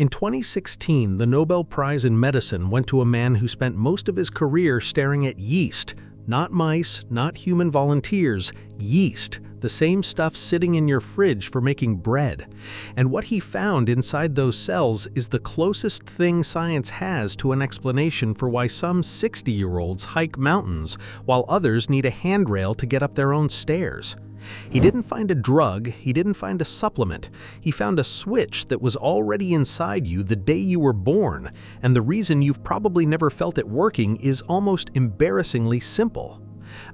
In 2016, the Nobel Prize in Medicine went to a man who spent most of his career staring at yeast. Not mice, not human volunteers, yeast, the same stuff sitting in your fridge for making bread. And what he found inside those cells is the closest thing science has to an explanation for why some 60-year-olds hike mountains while others need a handrail to get up their own stairs. He didn't find a drug, he didn't find a supplement. He found a switch that was already inside you the day you were born, and the reason you've probably never felt it working is almost embarrassingly simple.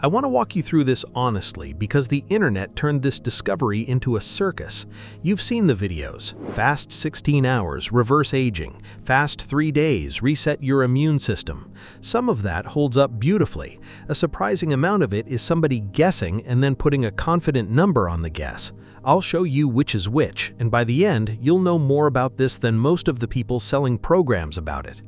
I want to walk you through this honestly because the internet turned this discovery into a circus. You've seen the videos: fast 16 hours, reverse aging; fast 3 days, reset your immune system. Some of that holds up beautifully. A surprising amount of it is somebody guessing and then putting a confident number on the guess. I'll show you which is which, and by the end, you'll know more about this than most of the people selling programs about it.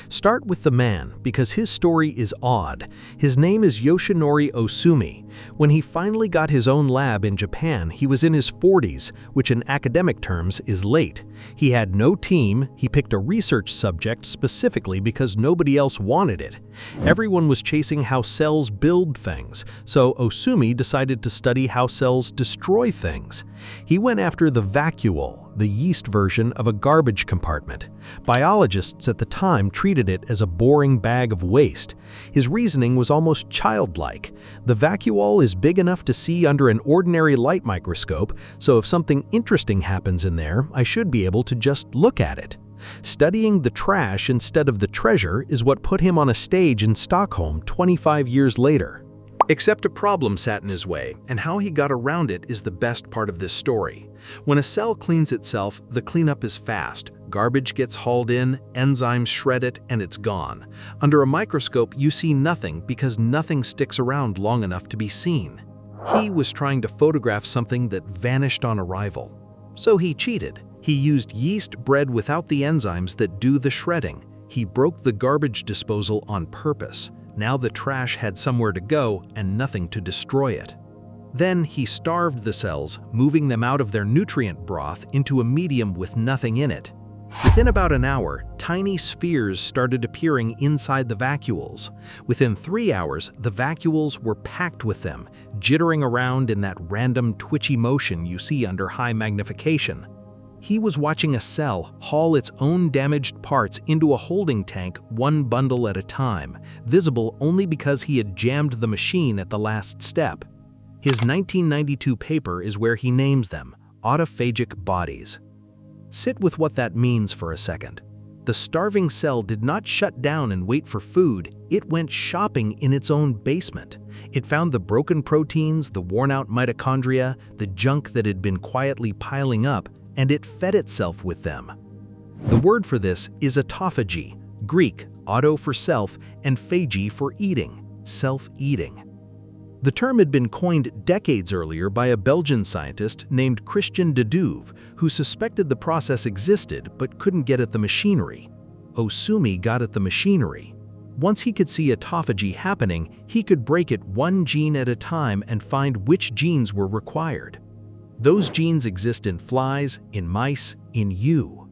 Start with the man, because his story is odd. His name is Yoshinori Ohsumi. When he finally got his own lab in Japan, he was in his 40s, which in academic terms is late. He had no team, he picked a research subject specifically because nobody else wanted it. Everyone was chasing how cells build things, so Ohsumi decided to study how cells destroy things. He went after the vacuole, the yeast version of a garbage compartment. Biologists at the time treated it as a boring bag of waste. His reasoning was almost childlike. The vacuole is big enough to see under an ordinary light microscope, so if something interesting happens in there, I should be able to just look at it. Studying the trash instead of the treasure is what put him on a stage in Stockholm 25 years later. Except a problem sat in his way, and how he got around it is the best part of this story. When a cell cleans itself, the cleanup is fast. Garbage gets hauled in, enzymes shred it, and it's gone. Under a microscope, you see nothing because nothing sticks around long enough to be seen. He was trying to photograph something that vanished on arrival. So he cheated. He used yeast bred without the enzymes that do the shredding. He broke the garbage disposal on purpose. Now the trash had somewhere to go and nothing to destroy it. Then he starved the cells, moving them out of their nutrient broth into a medium with nothing in it. Within about an hour, tiny spheres started appearing inside the vacuoles. Within 3 hours, the vacuoles were packed with them, jittering around in that random twitchy motion you see under high magnification. He was watching a cell haul its own damaged parts into a holding tank one bundle at a time, visible only because he had jammed the machine at the last step. His 1992 paper is where he names them autophagic bodies. Sit with what that means for a second. The starving cell did not shut down and wait for food, it went shopping in its own basement. It found the broken proteins, the worn-out mitochondria, the junk that had been quietly piling up, and it fed itself with them. The word for this is autophagy, Greek, auto for self, and phagy for eating, self-eating. The term had been coined decades earlier by a Belgian scientist named Christian de Duve, who suspected the process existed but couldn't get at the machinery. Ohsumi got at the machinery. Once he could see autophagy happening, he could break it one gene at a time and find which genes were required. Those genes exist in flies, in mice, in you.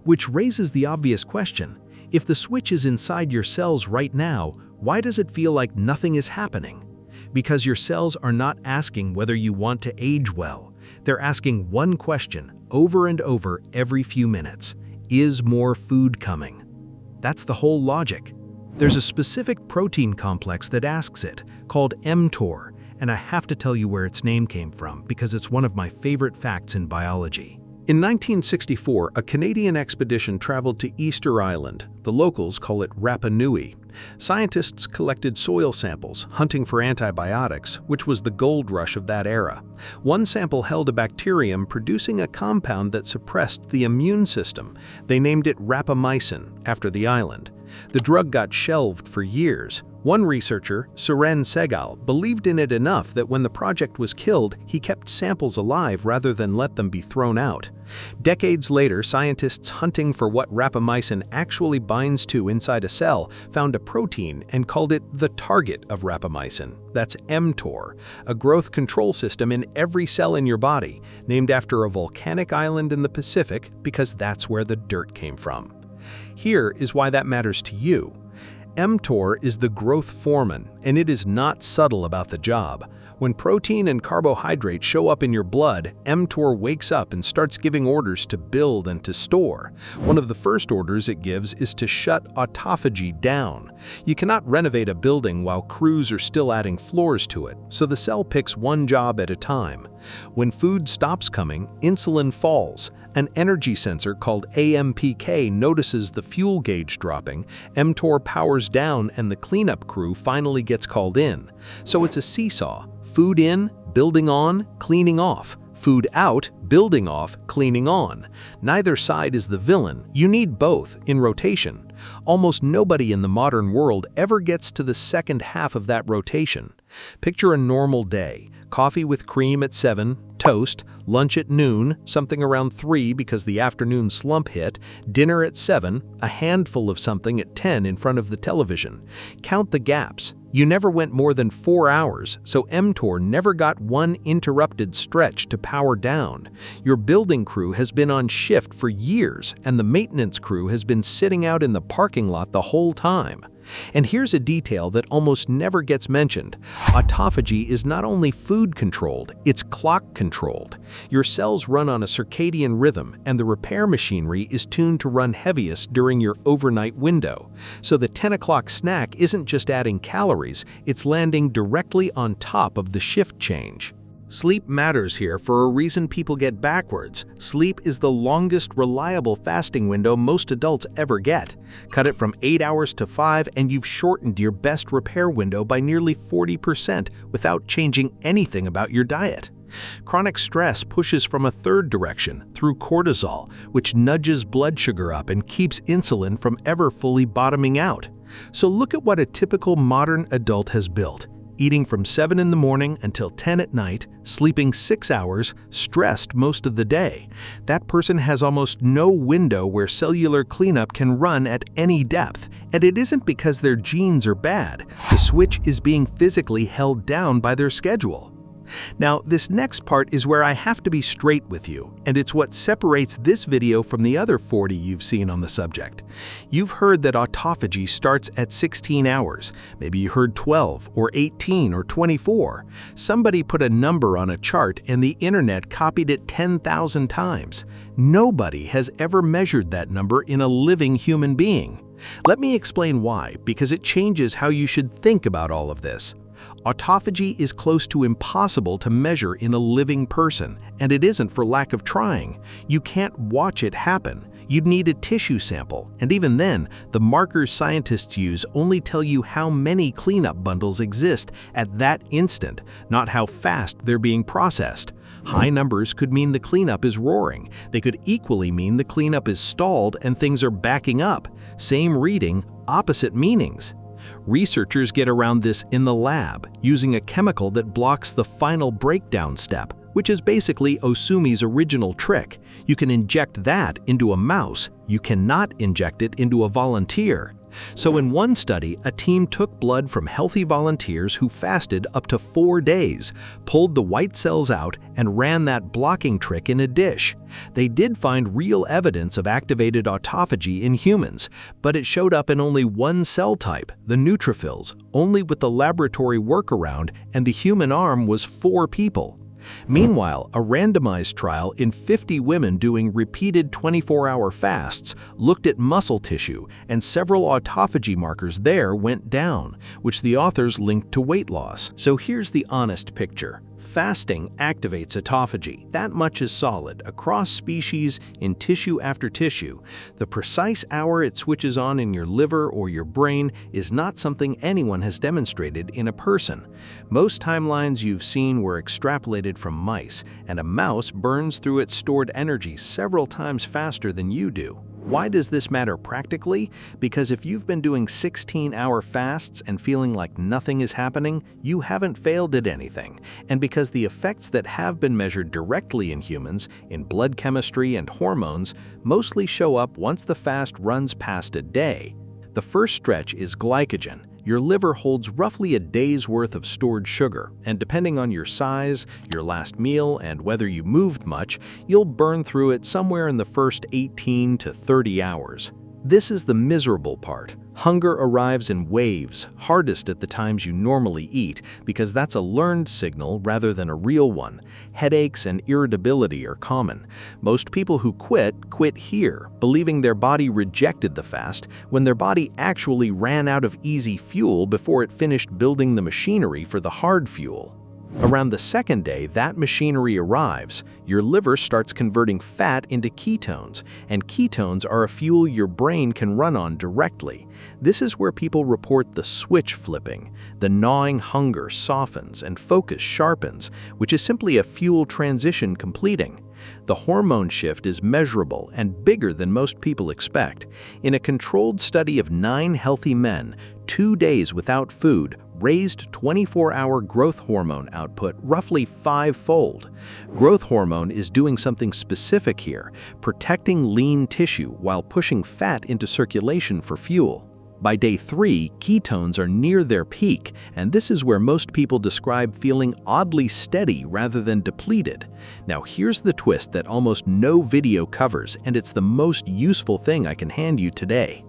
Which raises the obvious question: if the switch is inside your cells right now, why does it feel like nothing is happening? Because your cells are not asking whether you want to age well. They're asking one question over and over every few minutes: is more food coming? That's the whole logic. There's a specific protein complex that asks it, called mTOR, and I have to tell you where its name came from because it's one of my favorite facts in biology. In 1964, a Canadian expedition traveled to Easter Island. The locals call it Rapa Nui. Scientists collected soil samples, hunting for antibiotics, which was the gold rush of that era. One sample held a bacterium producing a compound that suppressed the immune system. They named it rapamycin, after the island. The drug got shelved for years. One researcher, Suren Segal, believed in it enough that when the project was killed, he kept samples alive rather than let them be thrown out. Decades later, scientists hunting for what rapamycin actually binds to inside a cell found a protein and called it the target of rapamycin. That's mTOR, a growth control system in every cell in your body, named after a volcanic island in the Pacific because that's where the dirt came from. Here is why that matters to you. mTOR is the growth hormone, and it is not subtle about the job. When protein and carbohydrates show up in your blood, mTOR wakes up and starts giving orders to build and to store. One of the first orders it gives is to shut autophagy down. You cannot renovate a building while crews are still adding floors to it, so the cell picks one job at a time. When food stops coming, insulin falls. An energy sensor called AMPK notices the fuel gauge dropping, mTOR powers down, and the cleanup crew finally gets called in. So it's a seesaw. Food in, building on, cleaning off. Food out, building off, cleaning on. Neither side is the villain. You need both, in rotation. Almost nobody in the modern world ever gets to the second half of that rotation. Picture a normal day. Coffee with cream at 7, toast, lunch at noon, something around 3 because the afternoon slump hit, dinner at 7, a handful of something at 10 in front of the television. Count the gaps. You never went more than 4 hours, so mTOR never got one interrupted stretch to power down. Your building crew has been on shift for years, and the maintenance crew has been sitting out in the parking lot the whole time. And here's a detail that almost never gets mentioned. Autophagy is not only food-controlled, it's clock-controlled. Your cells run on a circadian rhythm, and the repair machinery is tuned to run heaviest during your overnight window. So the 10 o'clock snack isn't just adding calories, it's landing directly on top of the shift change. Sleep matters here for a reason people get backwards. Sleep is the longest reliable fasting window most adults ever get. Cut it from 8 hours to 5 and you've shortened your best repair window by nearly 40% without changing anything about your diet. Chronic stress pushes from a third direction, through cortisol, which nudges blood sugar up and keeps insulin from ever fully bottoming out. So look at what a typical modern adult has built. Eating from 7 in the morning until 10 at night, sleeping 6 hours, stressed most of the day. That person has almost no window where cellular cleanup can run at any depth, and it isn't because their genes are bad. The switch is being physically held down by their schedule. Now, this next part is where I have to be straight with you, and it's what separates this video from the other 40 you've seen on the subject. You've heard that autophagy starts at 16 hours. Maybe you heard 12 or 18 or 24. Somebody put a number on a chart and the internet copied it 10,000 times. Nobody has ever measured that number in a living human being. Let me explain why, because it changes how you should think about all of this. Autophagy is close to impossible to measure in a living person, and it isn't for lack of trying. You can't watch it happen. You'd need a tissue sample, and even then, the markers scientists use only tell you how many cleanup bundles exist at that instant, not how fast they're being processed. High numbers could mean the cleanup is roaring. They could equally mean the cleanup is stalled and things are backing up. Same reading, opposite meanings. Researchers get around this in the lab, using a chemical that blocks the final breakdown step, which is basically Ohsumi's original trick. You can inject that into a mouse. You cannot inject it into a volunteer. So in one study, a team took blood from healthy volunteers who fasted up to 4 days, pulled the white cells out, and ran that blocking trick in a dish. They did find real evidence of activated autophagy in humans, but it showed up in only one cell type, the neutrophils, only with the laboratory workaround, and the human arm was 4 people. Meanwhile, a randomized trial in 50 women doing repeated 24-hour fasts looked at muscle tissue, and several autophagy markers there went down, which the authors linked to weight loss. So here's the honest picture. Fasting activates autophagy. That much is solid, across species, in tissue after tissue. The precise hour it switches on in your liver or your brain is not something anyone has demonstrated in a person. Most timelines you've seen were extrapolated from mice, and a mouse burns through its stored energy several times faster than you do. Why does this matter practically? Because if you've been doing 16-hour fasts and feeling like nothing is happening, you haven't failed at anything. And because the effects that have been measured directly in humans, in blood chemistry and hormones, mostly show up once the fast runs past a day. The first stretch is glycogen. Your liver holds roughly a day's worth of stored sugar, and depending on your size, your last meal, and whether you moved much, you'll burn through it somewhere in the first 18 to 30 hours. This is the miserable part. Hunger arrives in waves, hardest at the times you normally eat, because that's a learned signal rather than a real one. Headaches and irritability are common. Most people who quit here, believing their body rejected the fast, when their body actually ran out of easy fuel before it finished building the machinery for the hard fuel. Around the second day that machinery arrives, your liver starts converting fat into ketones, and ketones are a fuel your brain can run on directly. This is where people report the switch flipping. The gnawing hunger softens and focus sharpens, which is simply a fuel transition completing. The hormone shift is measurable and bigger than most people expect. In a controlled study of 9 healthy men, 2 days without food raised 24-hour growth hormone output roughly 5-fold. Growth hormone is doing something specific here, protecting lean tissue while pushing fat into circulation for fuel. By day 3, ketones are near their peak, and this is where most people describe feeling oddly steady rather than depleted. Now here's the twist that almost no video covers, and it's the most useful thing I can hand you today.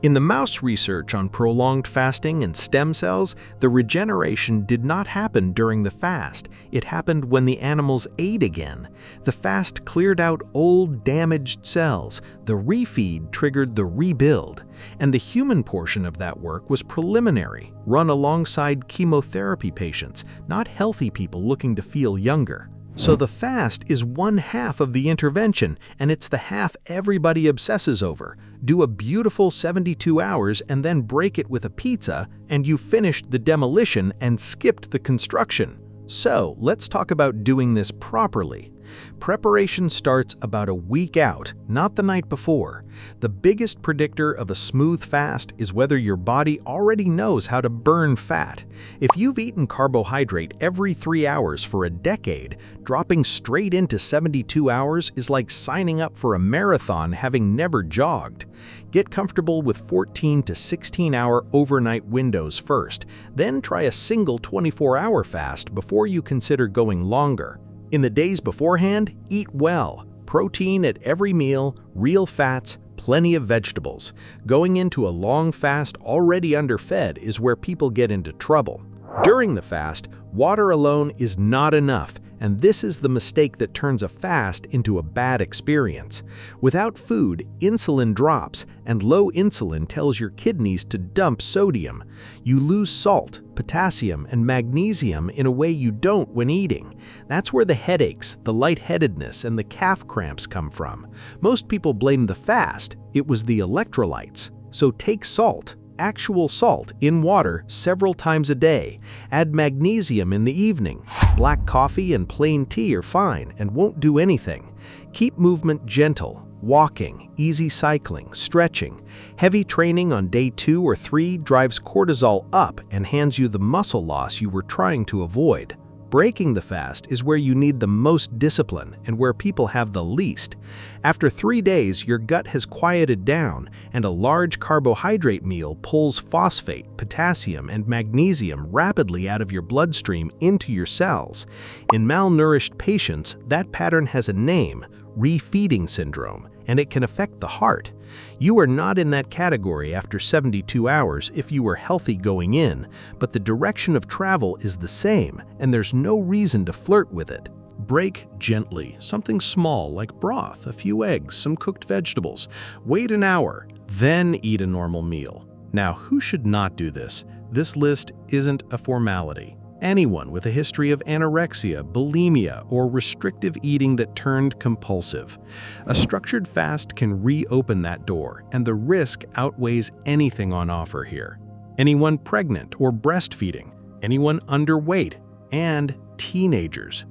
In the mouse research on prolonged fasting and stem cells, the regeneration did not happen during the fast. It happened when the animals ate again. The fast cleared out old, damaged cells. The refeed triggered the rebuild. And the human portion of that work was preliminary, run alongside chemotherapy patients, not healthy people looking to feel younger. So the fast is one half of the intervention, and it's the half everybody obsesses over. Do a beautiful 72 hours and then break it with a pizza, and you finished the demolition and skipped the construction. So let's talk about doing this properly. Preparation starts about a week out, not the night before. The biggest predictor of a smooth fast is whether your body already knows how to burn fat. If you've eaten carbohydrate every 3 hours for a decade, dropping straight into 72 hours is like signing up for a marathon having never jogged. Get comfortable with 14 to 16-hour overnight windows first, then try a single 24-hour fast before you consider going longer. In the days beforehand, eat well. Protein at every meal, real fats, plenty of vegetables. Going into a long fast already underfed is where people get into trouble. During the fast, water alone is not enough, and this is the mistake that turns a fast into a bad experience. Without food, insulin drops, and low insulin tells your kidneys to dump sodium. You lose salt, potassium, and magnesium in a way you don't when eating. That's where the headaches, the lightheadedness, and the calf cramps come from. Most people blame the fast. It was the electrolytes. So take salt. Actual salt in water several times a day. Add magnesium in the evening. Black coffee and plain tea are fine and won't do anything. Keep movement gentle. Walking, easy cycling, stretching. Heavy training on day 2 or 3 drives cortisol up and hands you the muscle loss you were trying to avoid. Breaking the fast is where you need the most discipline and where people have the least. After 3 days, your gut has quieted down, and a large carbohydrate meal pulls phosphate, potassium, and magnesium rapidly out of your bloodstream into your cells. In malnourished patients, that pattern has a name, refeeding syndrome, and it can affect the heart. You are not in that category after 72 hours if you were healthy going in, but the direction of travel is the same, and there's no reason to flirt with it. Break gently, something small like broth, a few eggs, some cooked vegetables. Wait an hour, then eat a normal meal. Now, who should not do this? This list isn't a formality. Anyone with a history of anorexia, bulimia, or restrictive eating that turned compulsive. A structured fast can reopen that door, and the risk outweighs anything on offer here. Anyone pregnant or breastfeeding, anyone underweight, and teenagers.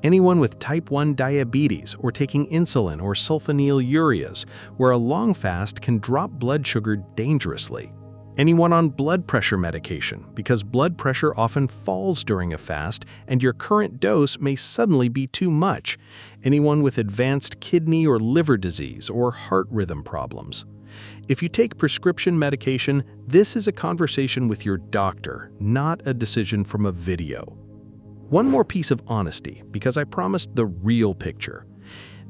Anyone with type 1 diabetes or taking insulin or sulfonylureas, where a long fast can drop blood sugar dangerously. Anyone on blood pressure medication, because blood pressure often falls during a fast and your current dose may suddenly be too much. Anyone with advanced kidney or liver disease or heart rhythm problems. If you take prescription medication, this is a conversation with your doctor, not a decision from a video. One more piece of honesty, because I promised the real picture.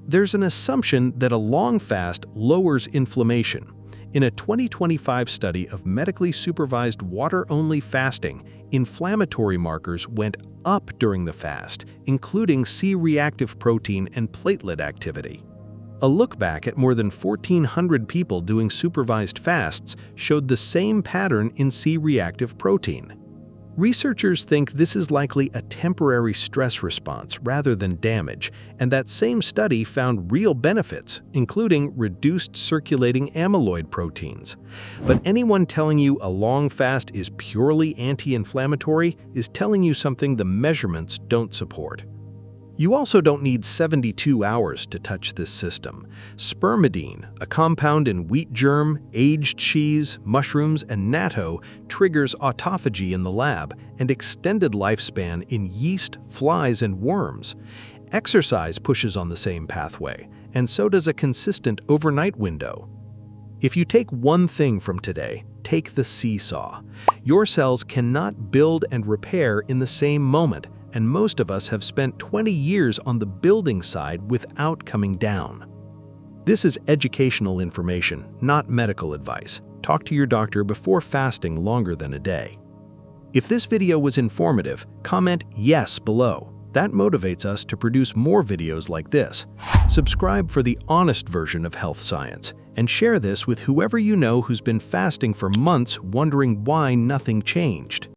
There's an assumption that a long fast lowers inflammation. In a 2025 study of medically supervised water-only fasting, inflammatory markers went up during the fast, including C-reactive protein and platelet activity. A look back at more than 1,400 people doing supervised fasts showed the same pattern in C-reactive protein. Researchers think this is likely a temporary stress response rather than damage, and that same study found real benefits, including reduced circulating amyloid proteins. But anyone telling you a long fast is purely anti-inflammatory is telling you something the measurements don't support. You also don't need 72 hours to touch this system. Spermidine, a compound in wheat germ, aged cheese, mushrooms, and natto, triggers autophagy in the lab and extended lifespan in yeast, flies, and worms. Exercise pushes on the same pathway, and so does a consistent overnight window. If you take one thing from today, take the seesaw. Your cells cannot build and repair in the same moment, and most of us have spent 20 years on the building side without coming down. This is educational information, not medical advice. Talk to your doctor before fasting longer than a day. If this video was informative, comment yes below. That motivates us to produce more videos like this. Subscribe for the honest version of health science, and share this with whoever you know who's been fasting for months wondering why nothing changed.